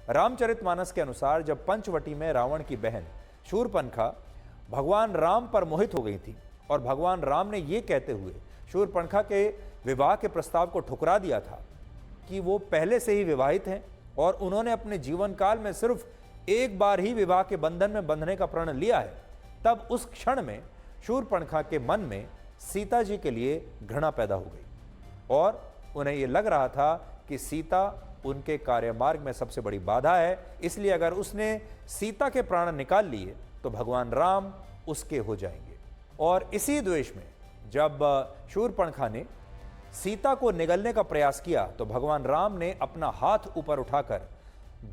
रामचरितमानस के अनुसार जब पंचवटी में रावण की बहन शूर्पणखा भगवान राम पर मोहित हो गई थी और भगवान राम ने यह कहते हुए शूर्पणखा के विवाह के प्रस्ताव को ठुकरा दिया था कि वो पहले से ही विवाहित हैं और उन्होंने अपने जीवन काल में सिर्फ एक बार ही विवाह के बंधन में बंधने का प्रण लिया है, तब उस क्षण में शूर्पणखा के मन में सीता जी के लिए घृणा पैदा हो गई और उन्हें यह लग रहा था कि सीता उनके कार्यमार्ग में सबसे बड़ी बाधा है, इसलिए अगर उसने सीता के प्राण निकाल लिए तो भगवान राम उसके हो जाएंगे। और इसी द्वेष में जब शूर्पणखा ने सीता को निगलने का प्रयास किया तो भगवान राम ने अपना हाथ ऊपर उठाकर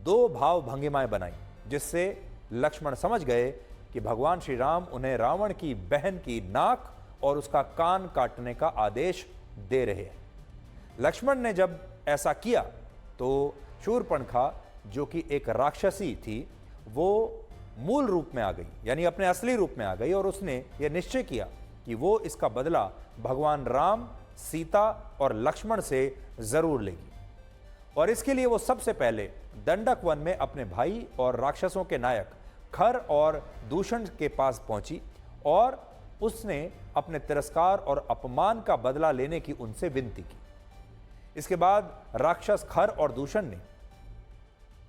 दो भाव भंगिमाएं बनाई, जिससे लक्ष्मण समझ गए कि भगवान श्री राम उन्हें रावण की बहन की नाक और उसका कान काटने का आदेश दे रहे हैं। लक्ष्मण ने जब ऐसा किया तो शूर्पणखा, जो कि एक राक्षसी थी, वो मूल रूप में आ गई, यानी अपने असली रूप में आ गई और उसने यह निश्चय किया कि वो इसका बदला भगवान राम, सीता और लक्ष्मण से जरूर लेगी। और इसके लिए वो सबसे पहले दंडक वन में अपने भाई और राक्षसों के नायक खर और दूषण के पास पहुंची और उसने अपने तिरस्कार और अपमान का बदला लेने की उनसे विनती की। इसके बाद राक्षस खर और दूषण ने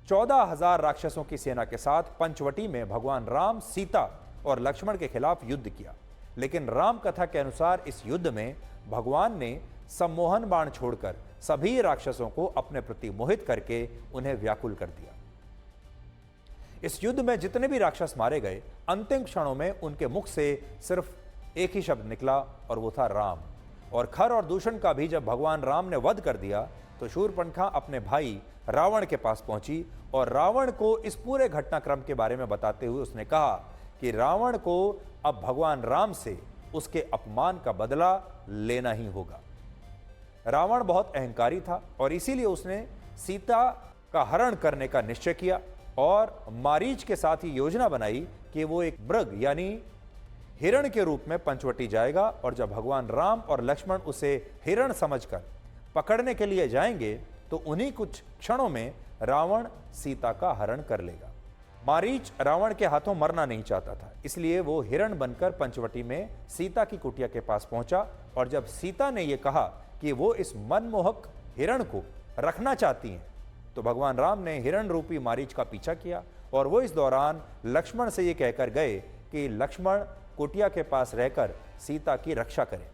14,000 राक्षसों की सेना के साथ पंचवटी में भगवान राम, सीता और लक्ष्मण के खिलाफ युद्ध किया। लेकिन राम कथा के अनुसार इस युद्ध में भगवान ने सम्मोहन बाण छोड़कर सभी राक्षसों को अपने प्रति मोहित करके उन्हें व्याकुल कर दिया। इस युद्ध में जितने भी राक्षस मारे गए, अंतिम क्षणों में उनके मुख से सिर्फ एक ही शब्द निकला और वो था राम। और खर और दूषण का भी जब भगवान राम ने वध कर दिया तो शूर्पणखा अपने भाई रावण के पास पहुंची और रावण को इस पूरे घटनाक्रम के बारे में बताते हुए उसने कहा कि रावण को अब भगवान राम से उसके अपमान का बदला लेना ही होगा। रावण बहुत अहंकारी था और इसीलिए उसने सीता का हरण करने का निश्चय किया और मारीच के साथ ही योजना बनाई कि वो एक मृग यानी हिरण के रूप में पंचवटी जाएगा और जब भगवान राम और लक्ष्मण उसे हिरण समझकर पकड़ने के लिए जाएंगे तो उन्हीं कुछ क्षणों में रावण सीता का हरण कर लेगा। मारीच रावण के हाथों मरना नहीं चाहता था, इसलिए वो हिरण बनकर पंचवटी में सीता की कुटिया के पास पहुंचा और जब सीता ने यह कहा कि वो इस मनमोहक हिरण को रखना चाहती हैं तो भगवान राम ने हिरण रूपी मारीच का पीछा किया और वो इस दौरान लक्ष्मण से ये कहकर गए कि लक्ष्मण कुटिया के पास रहकर सीता की रक्षा करें।